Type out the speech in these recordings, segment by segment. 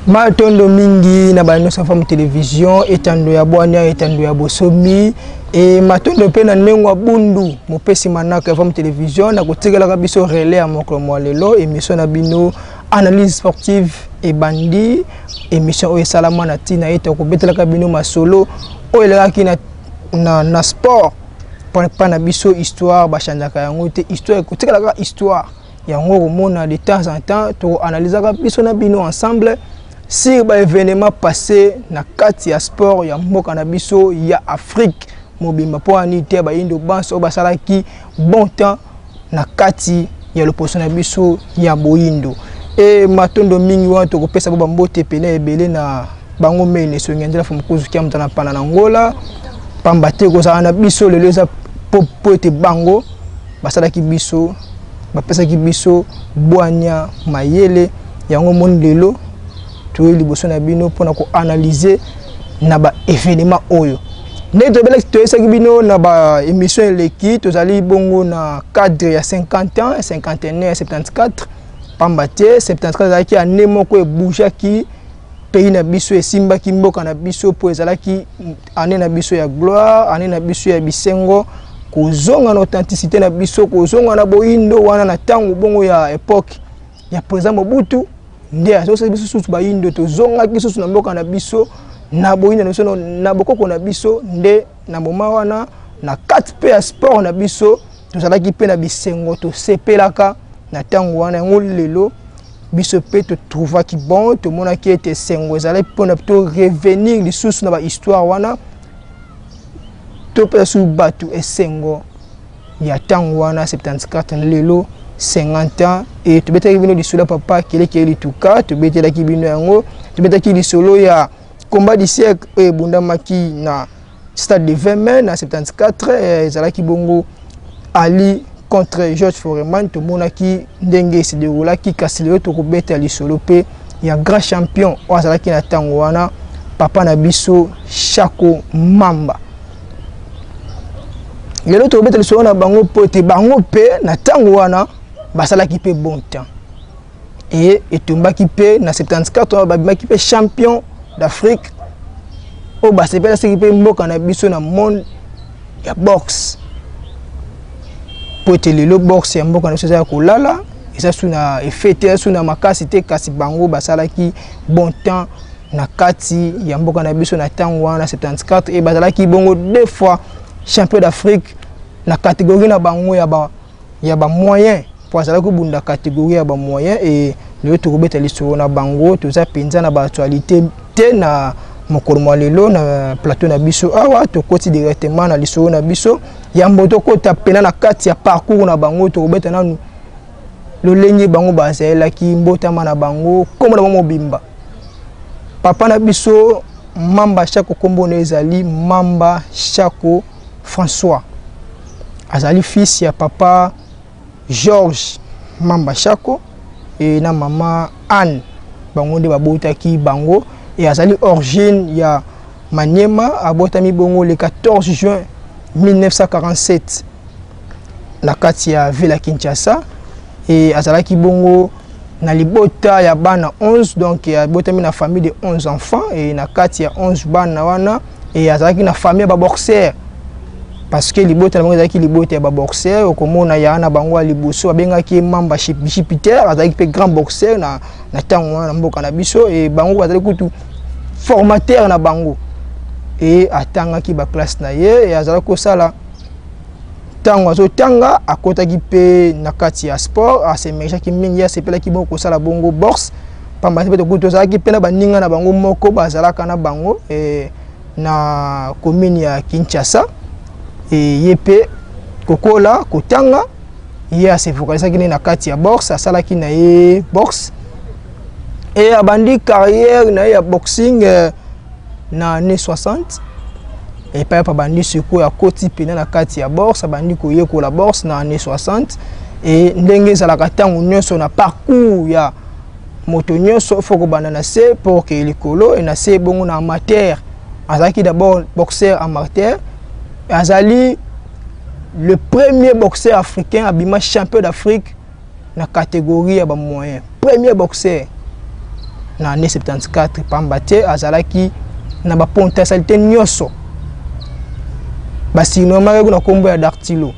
Matondo mingi na bano sa fam télévision etando ya bwania etando ya bosomi et matondo pe na nengwa bundu mopesi manaka ya fam télévision na kotikela ka biso relais ya mokolo lelo émission na bino analyse sportive et bandi émission o salama na tina ete ko betela ka bino masolo o elaki na sport pa na biso histoire ba chanjaka yango te histoire kotikela ka histoire yango komona de temps en temps to analyser ka biso na bino ensemble. Si ba événement passé na kati ya sport ya mboka na biso ya Afrique mobimba po ani te ba indo banso ba salaki bon temps na kati ya loposo na biso ya boindo et matondo mingi wa to kopesa ba mbote pene ebele na bango mene so ngendela fo mkuzu kia mtana pana na Angola pamba te ko za na biso lelo za po ete bango ba salaki biso ba pesaki biso bwania mayele yango mon lelo to liboso na bino pona ko analyser na ba événement oyo neto bele to esaki bino na ba émission leki to zali bongo na cadre ya 50 ans 51 74 pambate 74 zaki ane moko e bougaki pays na biso esimba ki mboka na biso po ezalaki ane na biso ya gloire ane na biso ya bisengo kozonga na authenticité na biso kozonga na boindo wana na tango bongo ya époque ya président Mobutu nde azosa biso susu ba indo to zonga ki susu na mboka na biso na boyina na biso na bokoko na biso nde na moma wana na 4 pe ya sport na biso to salaki pe na bisengo to sepelaka na tango wana ngo lelo biso pe to trouva ki bon to mona ki ete sengo ezala pona to revenir li susu na ba histoire wana to pe su batu esengo ya tango wana 74 lelo 50 ans et tu beta kibino disula papa kile kile tuka tu beta la kibino yango tu beta ki solo ya combat du siècle et bunda maki na stade de 20 mai na 74 ezala ki bongo Ali contre George Foreman to monaki ndenge se déroula ki kasile to ko beta li solo pe ya grand champion o azala ki na tango wana papa na biso Shako Mamba lelo to beta li solo na bango pote bango pe na tango wana basala qui peut bon temps et tomba qui peut na 74 ba qui peut champion d'Afrique au basepela qui peut mboka na biso na monde ya boxe pote le boxe ya mboka na soza ko lala et ça suna effet suna makasi te kasi bango basala qui bon temps na kati ya mboka na biso na tango wana 74 et basala qui bongo deux fois champion d'Afrique na catégorie na bango ya ba moyen pour ça que bunda catégorie ya ba moyen et le to kobeta lisoro na bango to za penza na ba actualité te na mokolo lelo na plateau na biso awa to koti directement na lisoro na biso ya mboto kota pena na kati ya parcours na bango to kobeta na lo lengi bango ba zela ki mbotama na bango komo na bango bimba papa na biso Mamba Shako kombo na ezali Mamba Shako François azali fils ya papa George Mamba Shako et na maman Anne bango de babotaki bango et azali origine ya Maniema abotami bongo le 14 juin 1947 na kati ya Villa Kinshasa et azalaki bongo na libota ya bana 11 donc abotami na famille de 11 enfants et na kati ya 11 bana wana et azalaki na famille ba boxeur parce que libota na ngaki libota ya ba boxeur okomona ya na bango liboso abengaki Mamba Jupiter azaki pe grand boxeur na tango na mboka na biso et bango azali kutu formateur na bango et atangaki ba classe na ye et azali ko sala tango azo tanga akotaki pe na kati ya sport asemeja ki mingi ya sepela ki boko sala bongo boxe pamba te kutu azaki pe na baninga na bango moko bazalaka na bango et na commune ya Kinshasa et yepe kokola kotanga ye a se focaliser ki na kati ya boxe asala ki na ye boxe et abandi carrière na ya boxing na année 60 et pa bandi siko ya koti pena na kati ya boxe abandi ko yeko la boxe na année 60 et ndenge za la katango nyonso na parcours ya moto nyonso faut ko bana na se pour que likolo et na se bongo na amateur azaki d'abord boxeur amateur azali le premier boxeur africain abima champion d'Afrique na catégorie ya ba moyen premier boxeur na année 74 pambate azalaki na ba potentialité nyonso basi normal ko na kombo ya Dartilo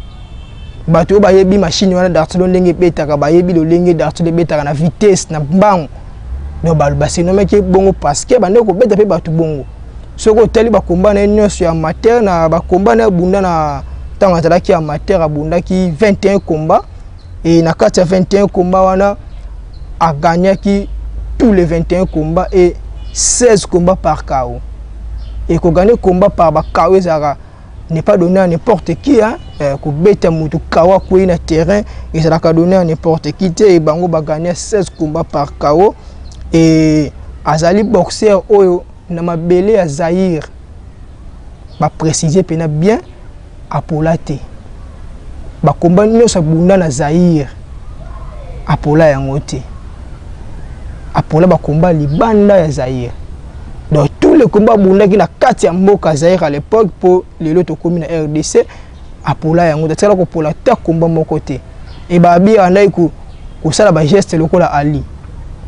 bato ba yebi machine wana Dartilo ndenge betaka ba yebi lo lenge Dartilo betaka na vitesse na mbango no ba basi normal ke bongo parce que bande ko beta pe bato bongo soko tali ba komba na nyonso ya amateur na ba komba na bunda na tango azalaki amateur abundaki 21 combats et na kati ya 21 combats wana a gagné tous les 21 combats et 16 combats par KO et ko gagner combat par ba KO zara n'est pas donné à n'importe qui hein ko beta mutu kawa ko na terrain et ça l'a donné à n'importe qui et bango ba gagner 16 combats par KO et azali boxeur oyo na mabele ya Zaïre ba préciser pena bien apolate ba combat nyonso bunda na Zaïre apola yango te apola ba combat libanda ya Zaïre. Donc tous les combats bunda qui na kati ya mboka Zaïre à l'époque pour les autres communes RDC apola yango te ko pola ta combat moko te et ba bi anai ko sala ba geste lokola Ali.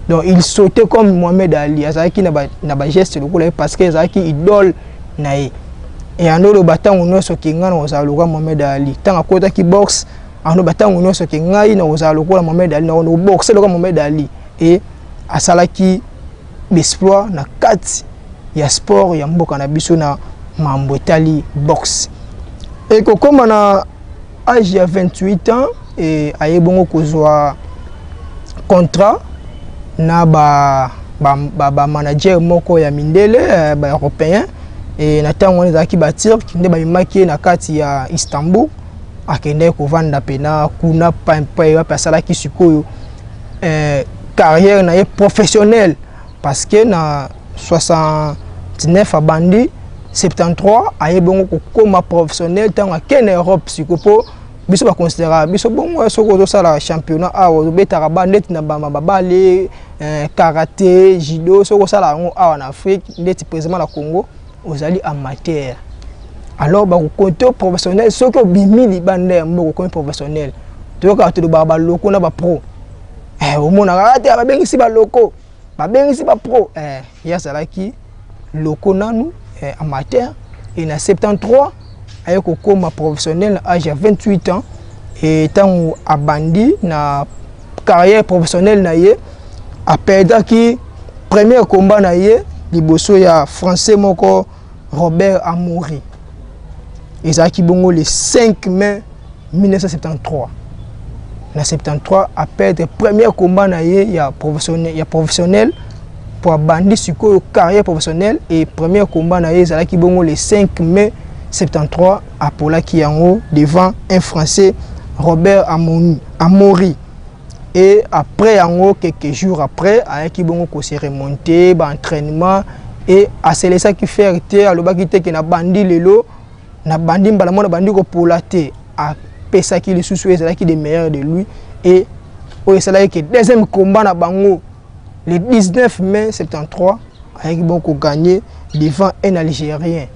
Donc il sautait comme Mohamed Ali azaki na ba geste lokola parce que azaki idole na ye et anolo batango nyonso ki ngana ozala lokola Mohamed Ali tanga kota ki boxe anolo batango nyonso ki ngai na ozala lokola Mohamed Ali na ono boxe lokola Mohamed Ali et asalaki exploit na kati ya sport ya mboka na biso na mambo etali boxe et kokoma na âge ya 28 ans et ayebongo kozwa contrat na ba manager moko ya mindele ba européen et na tango ezaki ba Turc nde ba imaki na kati ya Istanbul akende ko vanda pena kuna pa ya pasalaki sikoyo carrière na professionnelle parce que na 69 abandi 73 ayebongo ko koma professionnel tango akene Europe sikopo biso ba considérer biso bongo soko to sala championnat awa betaka bandet na babale karaté judo soko sala ngo awa na Afrique ndeti président la Congo ozali amateur alors ba ko compter professionnel soko bimi libanda mboko comme professionnel to ka to ba loko na ba pro au mona karaté ba bengisi ba loko ba bengisi ba pro ya salaki loko nanu amateur et na 73 ayeko koma professionnel à âge de 28 ans et tant abandi na carrière professionnelle na ye a perdaki premier combat na ye liboso ya français moko Robert Amoury ezaki bongo le 5 mai 1973 na 73 a perdre premier combat na ye ya professionnel pour abandi siko carrière professionnelle et premier combat na ye ezalaki bongo le 5 mai 73 à Pola Kiango devant un Français Robert Amoury et après quelques jours après avec Kibongo s'est remonté entraînement et à c'est ça qui fait arrêter à l'obaki te que na bandi lelo na bandi mbalamona bandi ko polate à pesa qui le sous là qui des meilleurs de lui et au c'est là que deuxième combat na bango le 19 mai 73 avec Bongo gagné devant un Algérien.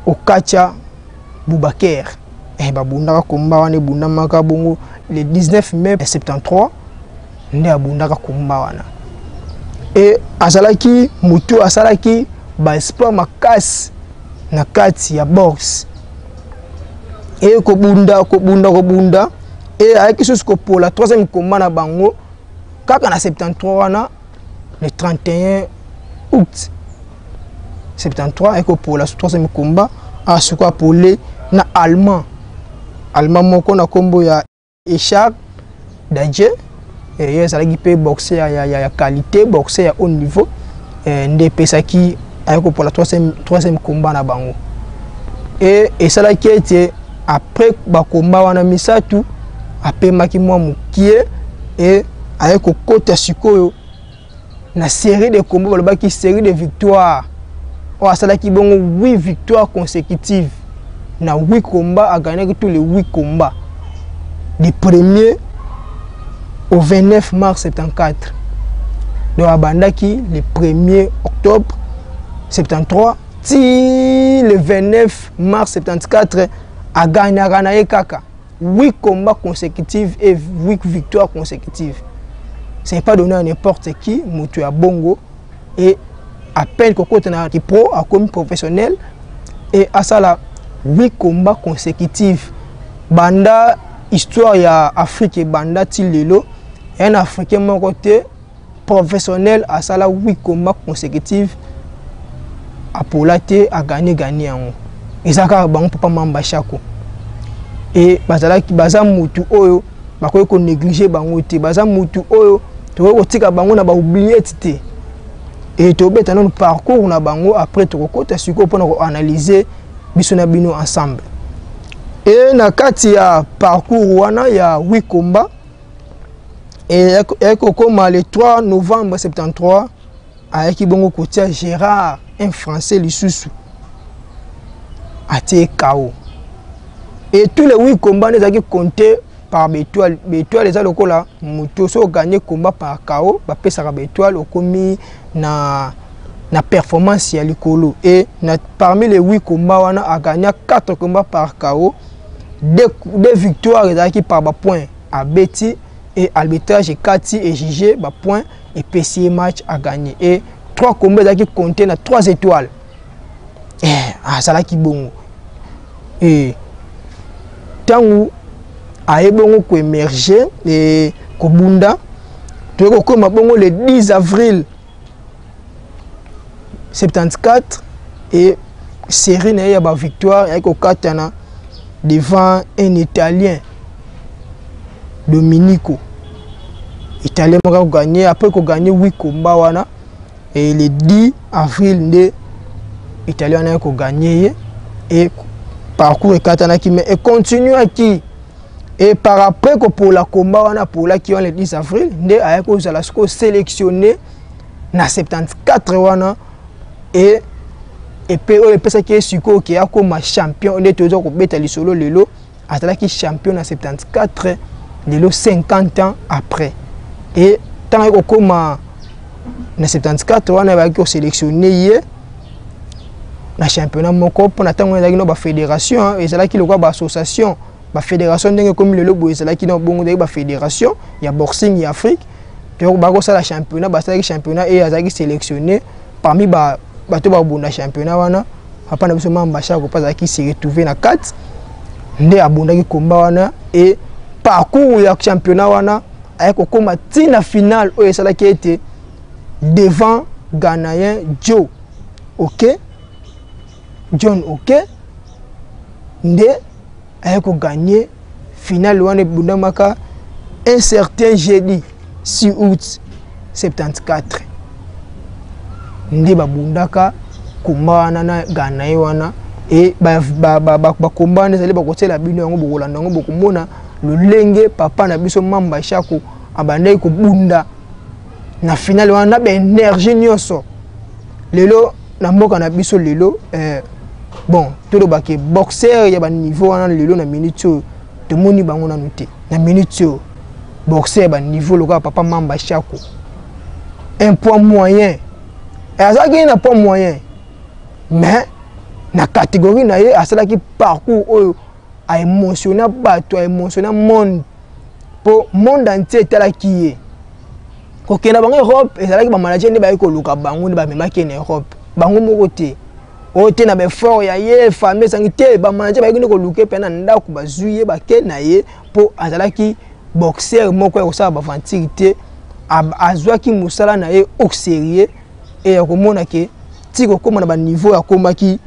Okacha Boubaker. Et babundaka komba wana bundamaka bongo le 19 mai 73 nde abundaka komba wana. Et azalaki mutu asalaki ba sport makasi na kati ya box. Et kobunda et avec ce pour la troisième combat na bango kaka na 73 wana le 31 août 73 et pour la troisième combat à ce quoi pour les na allemand moko na kombo ya Echar Dadje et yes alaki pe boxer ya qualité boxer ya haut niveau nde pesaki ayeko pour la troisième combat na bango et ça là qui était après ba combat wana misatu apemaki mwa mukie et ayeko kota sikoyo na série de combats balobaki série de victoires o asalaki bongo 8 victoires consécutives na 8 combats a gagné tous les 8 combats du 1er au 29 mars 74. Donc abandaki le 1er octobre 73 ti le 29 mars 74 a gagné kaka 8 combats consécutifs et 8 victoires consécutives. Ce n'est pas donné à n'importe qui, Moutou à Bongo, et à peine qu'on a pro, à comme professionnel, et à ça là, 8 combats consécutifs. Banda, histoire ya Afrique et Banda Tilelo, et un Africain mon côté professionnel, à ça là, 8 combats consécutifs, à Polate, à gagner. Et ça, quand on peut pas m'embachako. Et baza mutu oyo bakoy ko négliger bango te baza mutu oyo to ko tika bango na ba oublier tité et to beta non parcours na bango après to ko ta siko pona ko analyser biso na bino ensemble et na kati ya parcours wana ya 8 combats et ko koma le 3 novembre 73 avec bongo kotia Gérard un français lisusu até KO. Et tous les 8 combats nous avons compté par Bétoile. Bétoile les a là, Moutoso gagné combat par KO, Bapé Sarah Bétoile au commis na performance ya likolo. Et parmi les 8 combats, on a gagné 4 combats par KO, 2 victoires qui par point à Betty et arbitrage Kati et Jigé point et PCA match a gagné. Et 3 combats qui compté na 3 étoiles. Ça là qui bon. Et tangu aebongo ko émerger et kobunda to ko mabongo le 10 avril 74 et série na ya ba victoire avec okatana devant un italien Domenico italien moko gagné après ko gagné 8 combats wana et le 10 avril de italien na ko gagné et parcours et katana qui mais et continue à qui et par après que pour la combat on a pour la qui on le 10 avril ndé avec ko za la sélectionné na 74 wana et puis on peut ça qui est suko qui a comme champion on est toujours ko beta lisolo lelo atala qui champion na 74 lelo 50 ans après et tant ko comme na 74 wana ba ko sélectionné hier na championnat moko pour natango ezaki no ba fédération ezalaki lokwa ba association ba fédération ndenge comme le lobo ezalaki no bongo de ba fédération ya boxing ya Afrique to ba ko sala championnat ba sala championnat et azaki sélectionné parmi ba bato ba bunda championnat wana papa na biso mamba chako pas azaki se retrouver na 4 nde abundaki komba wana et parcours ya championnat wana ayeko koma tina finale o ezalaki été devant Ghanéen Joe OK John OK nde ayeko gagné finale wana bundamaka un certain jeudi 6 août 74 nde babundaka komba wana na Ghana wana et ba komba ezali bakotela bino yango bokolanda yango bokomona lolenge papa na biso mamba chako abandai ko bunda na finale wana ba énergie nyonso lelo na mboka na biso lelo bon tout le baké boxeur ya ba niveau wana lelo na minute te moni bango na noté na minute boxeur ba niveau loka papa mamba chako un poids moyen et azaki na poids moyen mais na catégorie na ye asalaki parcours oyo a émotionné bato a émotionné monde pour monde entier talaki ye kokena bango Europe ezalaki ba manager ne ba ekoluka bango ne ba memaki na Europe bango moko te o te na be fort ya ye famille sangi te ba manager ba ekini koluka pe na ndako bazuye ba ke na ye pour azalaki boxeur moko ya kosala ba aventure te azwaki musala na ye au sérieux et ya komona ke tiko koma na ba niveau ya komaki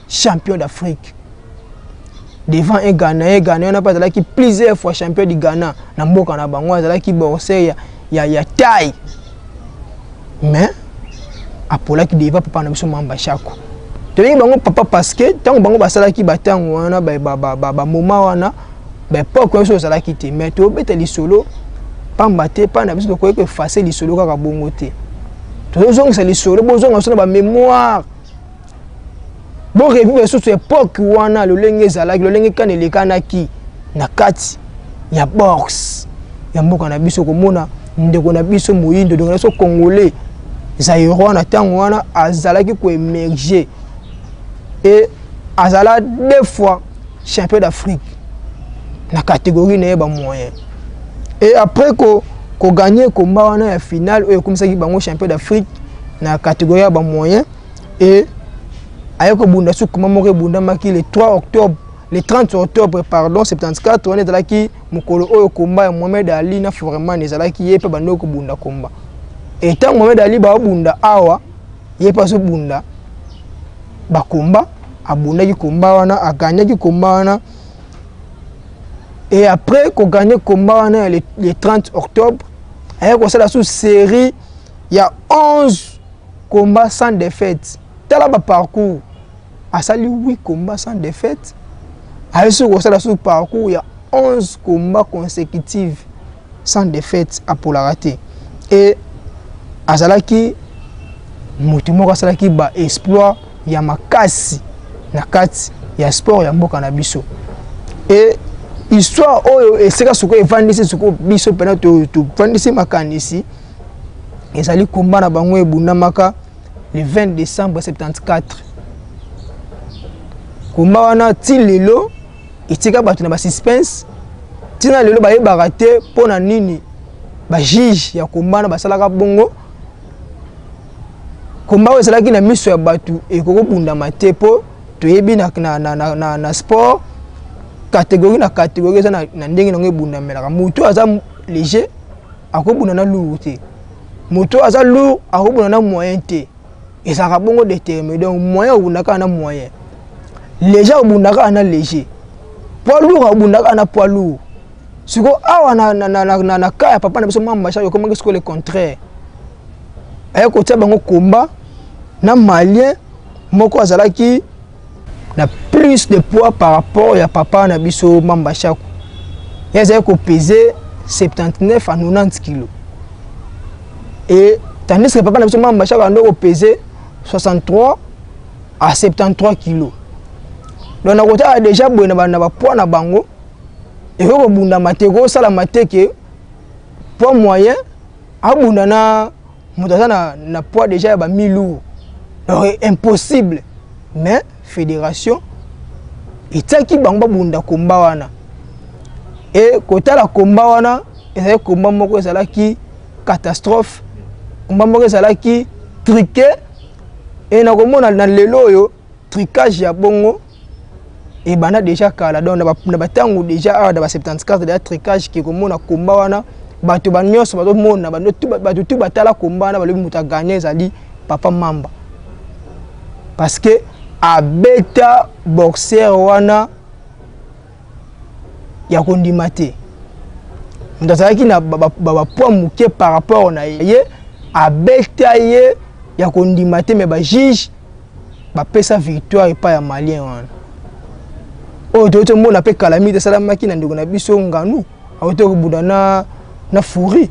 champion d'Afrique devant un Ghana on a pas azalaki plusieurs fois champion du Ghana na mboka na bango azalaki boxeur ya taille mais apolaki devant papa na biso Mamba Shako to yi bango papa parce que tango bango basalaki batango wana ba moment wana ba poko so salaki te mais to beta li solo pamba te pa na biso to ko effacer li solo kaka bongo te to zonga li solo bo zonga so na ba mémoire bon revivre sur cette époque wana le lenge zalaki le lenge kanele kanaki na kati ya box ya mboka na biso komona ndeko na biso moyindo donc na so congolais zaïro na tango wana azalaki ko émerger et azala 2 fois champion d'Afrique na catégorie na ba moyen et après ko gagner combat wana ya finale oyo comme ça ki bango champion d'Afrique na catégorie ya ba moyen et ayoko bunda su kuma moko bunda maki le 30 octobre pardon 74 on est là qui mukolo oyo combat ya Mohamed Ali na vraiment ezalaki yepe bandoko bunda combat et tant Mohamed Ali ba bunda awa yepe so bunda ba combat abunda ki combat wana a gagné ki combat wana et après qu'on gagne combat wana le 30 octobre ayoko sala sous série il y a 11 combats sans défaite tala ba parcours a sali 8 combats sans défaite. A eu ce parcours, il y a 11 combats consécutifs sans défaite à pour la rater. Et à Zalaki, Moutimora Salaki ba exploit, il y a makasi, nakati, il y a sport, il y a mboka na biso. Et histoire, oh, et c'est là ce que Vandisi, ce que biso pendant tout Vandisi makani ici. Et Zali combat na bango et Bunamaka le 20 décembre 74. Combat wana ti lelo itika bato na ba suspense tina lelo ba yebaka te pona nini ba juge ya combat na basalaka bongo combat osalaki na miso ya bato ekoko bunda matepo to yebi na sport catégorie na catégorie na ndenge nango bunda melaka muto aza léger akobunda na lourd te muto aza lourd akobunda na moyen te ezaka bongo déterminé donc moyen obundaka na moyen léger obundaka na léger poids lourd obundaka na poids lourd siko awa na kaya papa na biso Mamba Shako comment est-ce que le contraire ay ko tia bango combat na malien moko azalaki na plus de poids par rapport ya papa na biso Mamba Shako yazaki ko peser 79 à 90 kg et tandis que papa na biso Mamba Shako ando ko peser 63 à 73 kg. Donc na kota déjà boye na ba poids na bango et ko bunda mateko sala mateke poids moyen abunda na mutaza na poids déjà ya ba 1000 lourds. Donc impossible mais fédération itaki bango bunda komba wana et kota la komba wana ezali komba moko ezalaki catastrophe komba moko ezalaki truqué et na komona na lelo yo tricage ya bongo et bana déjà kala donc na batango déjà a dans 74 de tricage qui komona komba wana bato banyoso bato mona bato tu batala komba wana balobi muta gagner ezali papa Mamba parce que a beta boxeur wana ya kondima te ndazaki na ba poids muke par rapport na ye a beta ye ya kondima te mais ba juge ba pesa victoire et pas ya malien wana o to mona pe calamité salamaki na ndeko na biso Nganu auto kubuda na Furi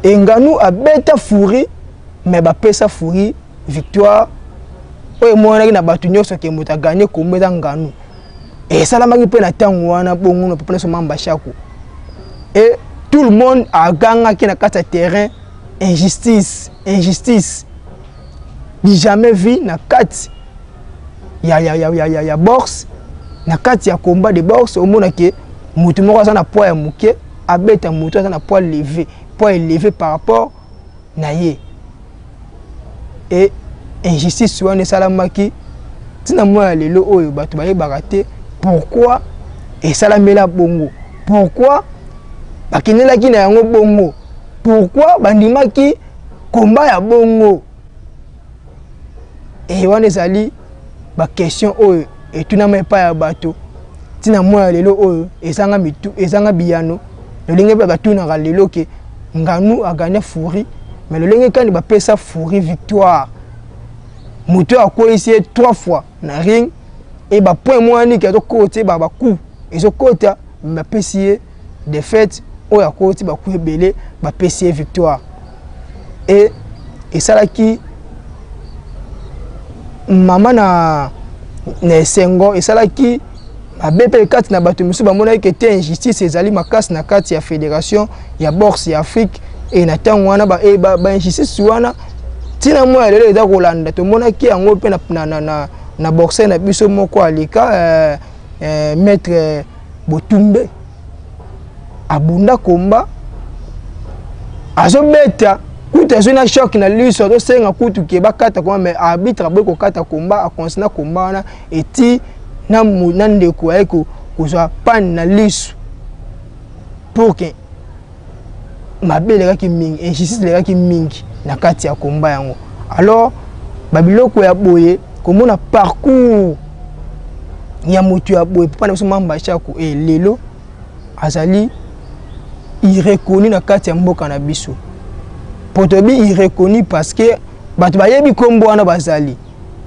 et Nganu a beta Furi mais ba pesa Furi victoire o mona ki na batu nyoso ke muta gagner kometa Nganu et salamaki pe na tango wana bongo na papa so Mamba Shako et tout le monde a gagné qui na kata terrain injustice ni jamais vu na kati ya boxe na kati ya combat de boxe omona ke mutu moko aza na poids ya muke abeta mutu aza na poids élevé par rapport na ye et injustice wana esalamaki tina moya lelo oyo bato bayebaka te pourquoi esalamela bongo, pourquoi bakenelaki na yango bongo, pourquoi bandimaki combat ya bongo. Et wana ezali ba question oyo etunama epai ya bato tina moya lelo oyo ezanga biyano lolenge pe batunaka lelo ke Nganou a gagné Fourie mais lolenge kani bapesa Fourie victoire moto akoisi 3 fois na ring et ba point moani ke to côté ba coup ezo kota bapesi défaite oyo akoti ba coup ebele bapesi victoire et esalaki mama na Sengo esalaki abepe kati na bato misu bamona ke te injustice ezali makasi na kati ya fédération ya boxe ya Afrique et na tango wana ba injustice wana tina moya lelo eza kolanda to mona ki yango pe na boxer na biso moko alika maître Botumbe abunda komba azobeta kuta zona choc na liso to senga kutu ke bakata kwa mais arbitre boy ko kata komba a consina komba wana eti na ndeko ayeko kozwa pan na liso pour que mabele kaki mingi injustice le kaki mingi na kati ya komba yango. Alors babiloko ya boye komona parcours ya mutu ya boye papa na biso mamba chako e lelo azali irreconnu na kati ya mboka na biso. Potobi irreconnu parce que bato bayebi kombo wana bazali,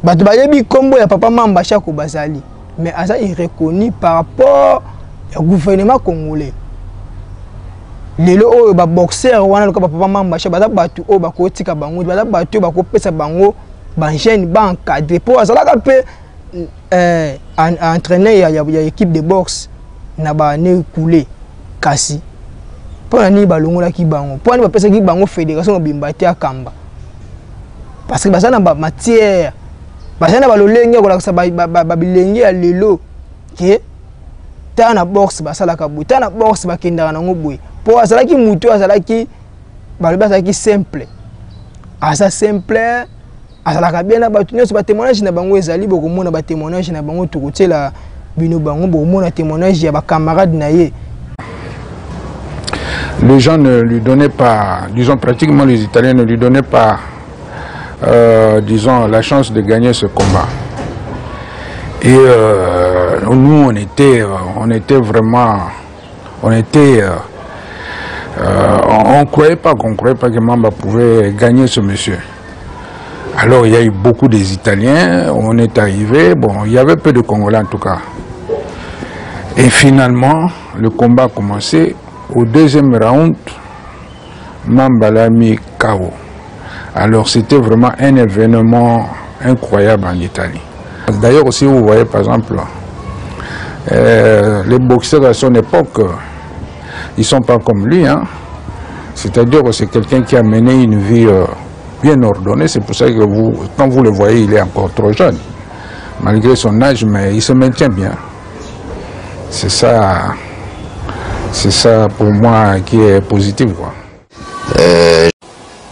bato bayebi kombo ya papa mamba chako bazali, mais aza irreconnu par rapport au gouvernement congolais. Lelo oyo ba boxer wana loka papa mamba chako baza bato oyo bakotika bango, baza bato oyo bakopesa bango ba jeune ba encadré po azalaka pe entraîneur ya équipe de boxe na ba ne coulé kasi pour ni balongola ki bango pour ni bapesa ki bango fédération bimba te akamba parce que basana ba matière basana balolenge ko lakisa ba bilenge ya lelo ke ta na boxe basala ka buta na boxe bakendaka nango boy pour azalaki mutu azalaki balobasaki simple asa simple azalaka bien na bato nyonso ba témoignage na bango ezali bokomona ba témoignage na bango tukotela bino bango bokomona témoignage ya ba camarades na ye. Les gens ne lui donnaient pas, disons pratiquement les Italiens ne lui donnaient pas, disons, la chance de gagner ce combat. Et nous, on était vraiment, on croyait pas que Mamba pouvait gagner ce monsieur. Alors il y a eu beaucoup des Italiens, on est arrivé, bon, il y avait peu de Congolais en tout cas. Et finalement, le combat a commencé. Au deuxième round, Mamba l'a mis KO. Alors c'était vraiment un événement incroyable en Italie. D'ailleurs aussi vous voyez par exemple, les boxeurs à son époque, ils ne sont pas comme lui. Hein. C'est-à-dire que c'est quelqu'un qui a mené une vie bien ordonnée. C'est pour ça que quand vous le voyez, il est encore trop jeune. Malgré son âge, mais il se maintient bien. C'est ça pour moi qui est positif, quoi.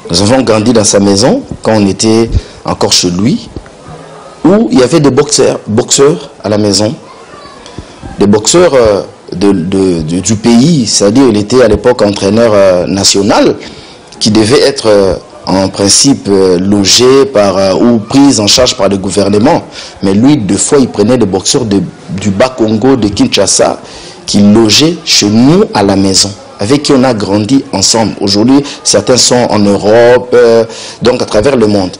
Nous avons grandi dans sa maison quand on était encore chez lui, où il y avait des boxeurs à la maison, des boxeurs du pays, c'est-à-dire il était à l'époque entraîneur national qui devait être en principe logé ou pris en charge par le gouvernement. Mais lui, deux fois, il prenait des boxeurs du Bas-Congo, de Kinshasa, qui logeaient chez nous à la maison, avec qui on a grandi ensemble. Aujourd'hui, certains sont en Europe, donc à travers le monde.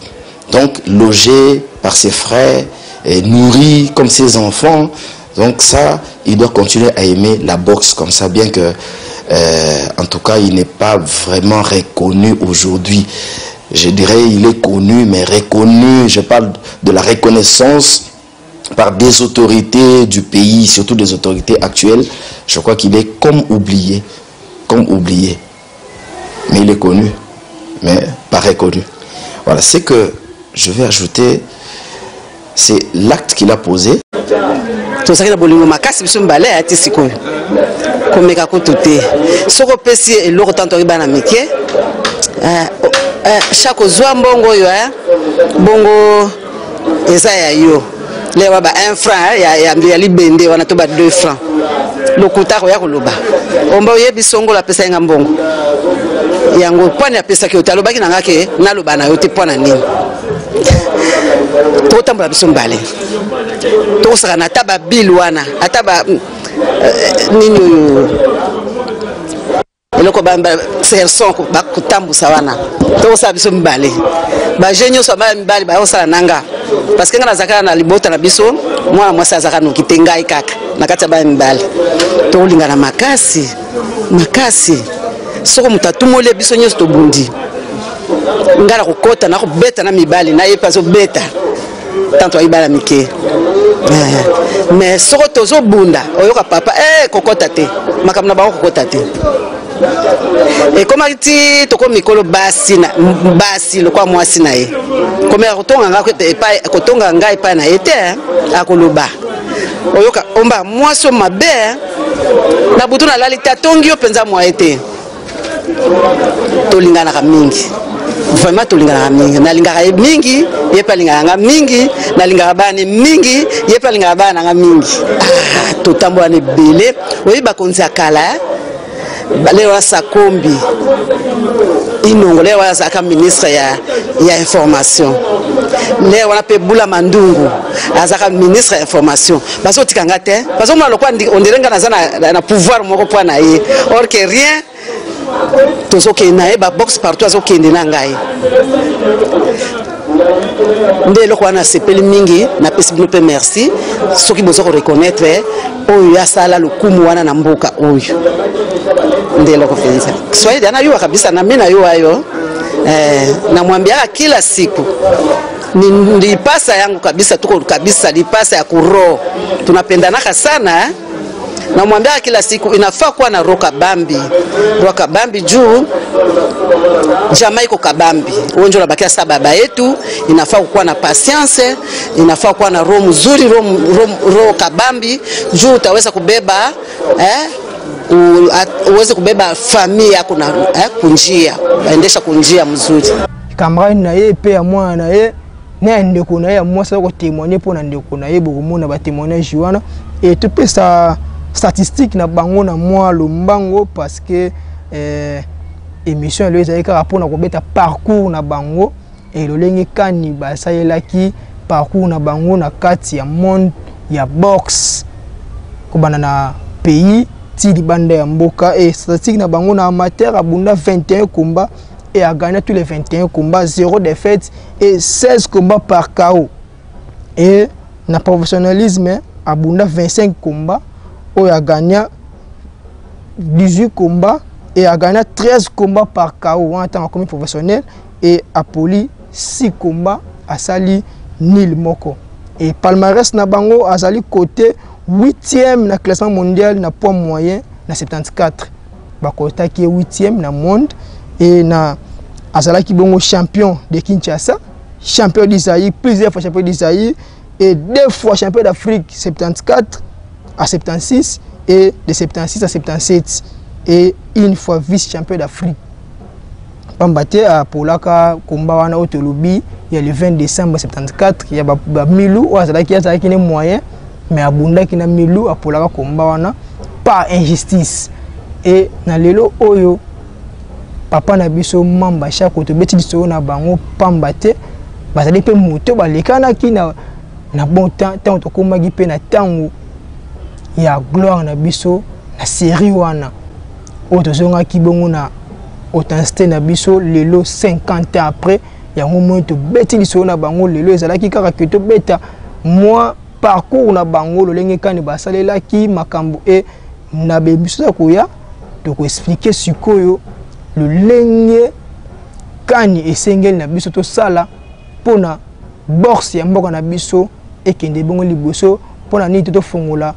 Donc, logés par ses frères, et nourris comme ses enfants. Donc ça, il doit continuer à aimer la boxe comme ça, bien que, en tout cas, il n'est pas vraiment reconnu aujourd'hui. Je dirais, il est connu, mais reconnu, je parle de la reconnaissance par des autorités du pays, surtout des autorités actuelles. Je crois qu'il est comme oublié. Mais il est connu, mais pas reconnu. Voilà, c'est que je vais ajouter, c'est l'acte qu'il a posé. Tout ça qui a bolingo makasi biso mbale ati sikoyo. Komeka kututé. Soko pesi eloko tanto ribana mike. Chaque zwa mbongo yo bongo eza ya yo. Lewa ba 1 franc ya libende wana to ba 2 francs. Lokuta ko ya koloba. Omba yebi songo la pesa nga mbongo. Yango kwani ya pesa ki otalobaki nanga ke naloba na yo te pona nini. To tambula biso mbale. To saka na taba bill wana ataba nini yo. Eloko bamba serson ko bakutambusa wana. To sa biso mbale. Ba genyo so ba mbale ba osala nanga. Parce que ngana zakana na libota na biso mwana mwasi azaka no kitengai kaka nakati ba mbale. To lingana makasi. Soko mutatumole biso nyoso to bundi. Ngara kokota na kobeta na mibali na yepa zo beta. Tanto ayibala mike. Mais soko tozo bunda oyoka papa kokota te. Makamna ba kokota te. Et comment tu toko mikolo basi lo kwa mwasi na ye. Comme kotonga nga kotonga nga epa na ete akoloba. Oyoka omba mwaso mabe na butu na lalita tongi yo penza mwa ete. Tolingana ka mingi. Vraiment tolingana mingi. Nalingaka mingi, yepa lingaka mingi, nalingaka bana mingi, yepa lingaka bana mingi. Totambo ane bele, oyiba konza kala. Lewa Sakombi inongo lewa zaka ministre ya information lewa pe Bula Mandungu azaka ministre ya information baso tikanga te baso mwa lokwa ondirenga na pouvoir moko po na ye or que rien tozo ke na e ba box partout azo kende na ngai nde lokwa wana sepeli mingi na pesi bino pe merci soki bozo ko reconnaître oyo ya sala lokumu wana na mboka oyo nde loko fenza Swahili ana yuwa kabisa na mimi na yuwa ayo namwambia kila siku ni pasa yangu kabisa tuko kabisa ni pasa ya kuro tunapendanaka sana namwambia kila siku inafaa kuwa na roka bambi juu jamaa iko kabambi onjo nabakia sa baba yetu inafaa kuwa na patience inafaa kuwa na roho mzuri roho kabambi juu utaweza kubeba uweze kubeba familia yako na kunjia baendesha kunjia mzuri camarade na ye pe ya mwana na ye na ndeko na ye mwasa ko témoigner pour na ndeko na ye bokomona ba témoignage wana et tout pe sa statistique na bango na mwa lombango parce que émission le ezali kaka pona kobeta parcours na bango et lolenge kani basalelaki parcours na bango na kati ya monde ya boxe kobana na pays tili banda ya mboka et statistique na bango na amateur abunda 21 combats et a gagné tous les 21 combats, 0 défaite et 16 combats par KO. Et na professionnalisme abunda 25 combats où a gagné 18 combats et a gagné 13 combats par KO en tant que professionnel et a poli 6 combats à sali nil moko. Et palmarès na bango a sali côté 8e na classement mondial na poids moyen na 74. Bakota qui est 8e na monde et na azalaki bongo champion de Kinshasa, champion d'Isaïe, plusieurs fois champion d'Isaïe et 2 fois champion d'Afrique 74 à 76 et de 76 à 77 et une fois vice-champion d'Afrique. Pambate à Polaka combat wana otolobi il y a le 20 décembre 74 il y a ba Milou azalaki ne moyen mais abunda ki na Milou à Polaka combat wana par injustice et na lelo oyo papa na biso mamba chaque to beti biso na bango pambate bazali pe moto balekana ki na bon temps to komaki pe na tango ya gloire na biso na série wana o to zonga ki bongo na authenticité na biso lelo 50 ans après ya moment to beti biso na bango lelo ezalaki kaka ke to beta moi parcours na bango lolenge kani basalela ki makambo e na be biso ya koya to ko expliquer sikoyo le lenge kani esengeli na biso to sala pona boxe ya mboka na biso ekende bongo liboso pona ni to fongola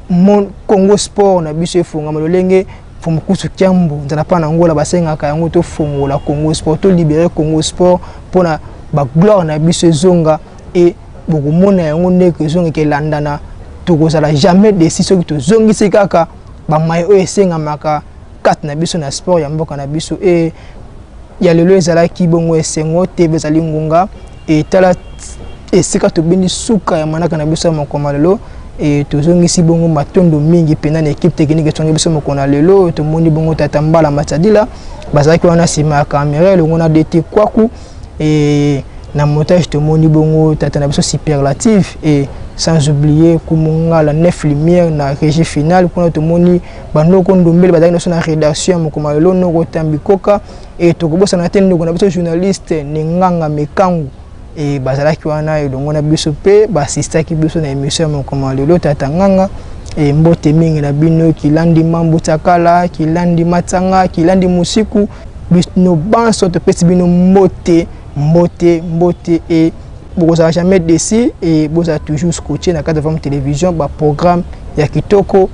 mon Congo sport na biso efonga malolenge fomukusu kyambo nzana pa na ngola basenga ka yango to fongola Congo sport to libérer Congo sport pona ba gloire na biso zonga et beaucoup mona yango ndeke zongi ke landana tokozala jamais décis soki tozongisi kaka bamaye oyo esengamaka kati na biso na sport ya mboka na biso e ya lelo ezalaki bongo esengo te bezali ngunga etala esika tobindi suka ya manaka na biso ya mokoma lelo e tozongisi bongo matondo mingi pena na équipe technique etongi biso mokona lelo tomoni bongo tata mbala matadila bazalaki wana nsima ya caméra elongo na DT Kwaku et na montage tomoni bongo tata na biso superlatif et sans oublier kumunga la 9 lumière na régie finale kuna tomoni bandoko ndombele bazalaki na rédaction mokoma lelo noko tambikoka et tokobosa na tende na biso journaliste Ninganga Mekangu et bazalaki wana elongo na biso pe basistaki biso na émission mokoma lelo tata nganga et mbote mingi na bino kilandi mambo takala kilandi matanga kilandi musiku bino banso to pesi bino mbote et vous n'avez jamais décidé et vous avez toujours scotché dans cadre de télévision ba programme ya kitoko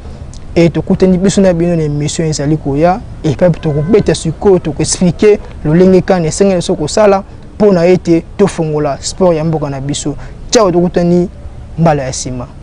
et to kuteni biso na bino na émission ezali koya et puis to kubeta siko to expliquer le lenge kan esengele soko sala pour na été to fongola sport ya mboka na biso ciao to kuteni mbala ya sima.